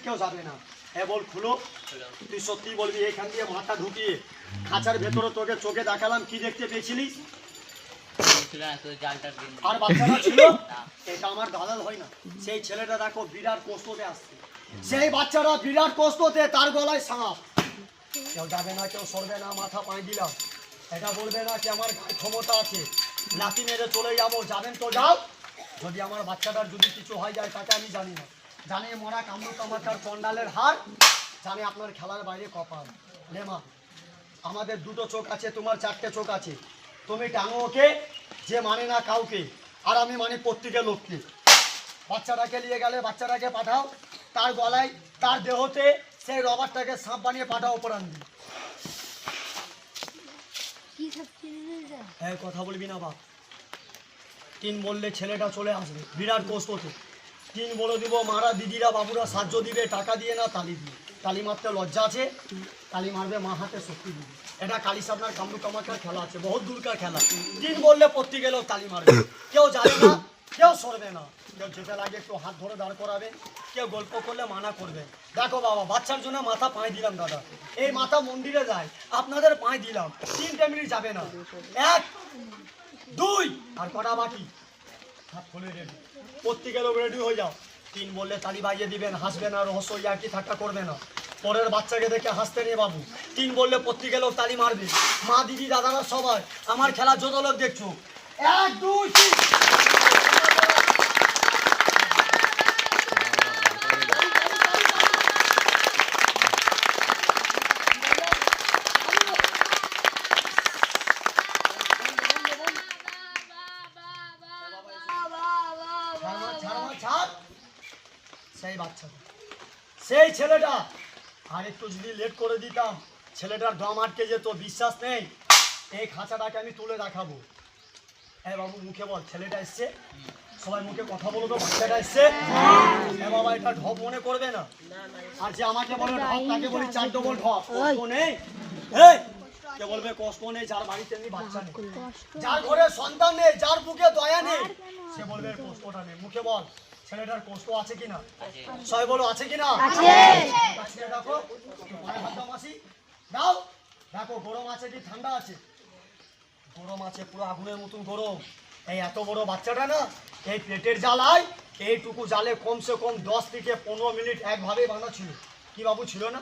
কেউ যাবে না। হ্যাঁ বল, খুলো। তুই সত্যি বলবি, এখান দিয়ে মাথা ঢুকিয়ে খাঁচার ভেতরে তোকে চোখে দেখালাম, কি দেখতে পেয়েছিলিস? আর বাচ্চাটা ছিল, এটা আমার দালাল হয় না। সেই ছেলেটা দেখো বিরাট কষ্টতে আসছে, সেই বাচ্চাটা বিরাট কষ্টতে, তার গলায় সাপ। কেউ যাবে না, কেউ সরবে না, মাথা পাই দিলাম। এটা বলবে না কি আমার ক্ষমতা আছে, লাঠি মেরে চলে যাবো, যাবেন তো যাও। যদি আমার বাচ্চাটার যদি কিছু হয়ে যায় তাকে আমি জানি না, জানি মরা কামড় কামাকার চন্ডালের হার, জানি আপনার খেলার বাইরে কপাল। লেমা, আমাদের দুটো চোখ আছে, তোমার চারটে চোখ আছে। তুমি টানো ওকে, যে মানে না কাউকে, আর আমি মানে প্রত্যেকের লোককে। বাচ্চাটাকে নিয়ে গেলে বাচ্চাটাকে পাঠাও, তার গলায় তার দেহতে সেই রবারটাকে সাপ বানিয়ে পাঠাও অপরাধ। হ্যাঁ, কথা বলবি না বাপ। তিন বললে ছেলেটা চলে আসবে বিরাট কষ্টতে। তিন বলে দিব, মারা দিদিরা বাবুরা সাহায্য দিবে, টাকা দিয়ে না তালি দিয়ে। তালি মারতে লজ্জা আছে, তালি মারবে মা হাতে শক্তি দিবে। এটা কালী সাবনার কামরু কামাকার খেলা আছে, বহুত দূরকার খেলা। তিন বললে প্রত্যেক গেলেও তালি মারবে, কেউ যাবে না, কেউ সরবে না। কেউ যেতে লাগে একটু হাত ধরে দাঁড় করাবে, কেউ গল্প করলে মানা করবে। দেখো বাবা, বাচ্চার জন্য মাথা পায়ে দিলাম দাদা, এই মাথা মন্দিরে যায়, আপনাদের পায়ে দিলাম। 3 মিনিট যাবে না, 1 2 আর কটা বাকি? হাত খুলে রেডি, প্রত্যেকের লোক রেডি হয়ে যাও। 3 বললে তালি বাজিয়ে দিবেন, হাসবেন আর রহস্য ইয়ার্কি ঠাট্টা করবে না। পরের বাচ্চাকে দেখে হাসতে নেই বাবু। 3 বললে প্রত্যেকের লোক তালি মারবে, মা দিদি দাদারা সবাই। আমার খেলা যত লোক দেখছো, 1 2 3। সেই বাচ্চাটা, সেই ছেলেটা, আর একটু যদি লেট করে দিতাম ছেলেটার দম আটকে যেত। বিশ্বাস নেই, এই খাঁচাটাকে আমি তুলে দেখাবো। হ্যাঁ বাবু, মুখে বল ছেলেটা এসছে, সবাই মুখে কথা বলো তো, বাচ্চাটা এসছে। হ্যাঁ বাবা, এটা ঢপ মনে করবে না। আর যে আমাকে বলে ঢপ, তাকে বলি 4 ডবল ঢপ। কষ্ট নেই, কে বলবে কষ্ট নেই? যার বাড়িতে নেই বাচ্চা নেই, যার ঘরে সন্তান নেই, যার বুকে দয়া নেই, সে বলবে কষ্টটা নেই। মুখে বল, ছেলেটার কষ্ট আছে কিনা? সবাই বলো, আছে কিনা? দেখো, দাও, দেখো গরম আছে কি ঠান্ডা আছে? গরম আছে, পুরো আগুনের মতন গরম। এই এত বড় বাচ্চাটা না, এই পেটের জ্বালায়, এইটুকু জালে কমসে কম 10 থেকে 15 মিনিট একভাবে বাঁধা ছিল। কি বাবু, ছিল না?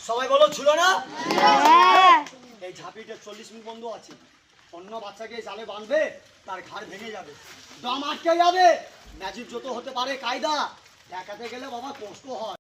সবাই বলো, ছিল না? এই ঝাঁপিতে 40 মিনিট বন্ধ আছে। অন্য বাচ্চাকে জালে বাঁধবে, তার ঘাড় ভেঙে যাবে, দম আটকে যাবে। ম্যাজিক যত হতে পারে কায়দা, দেখাতে গেলে বাবা কষ্ট হয়।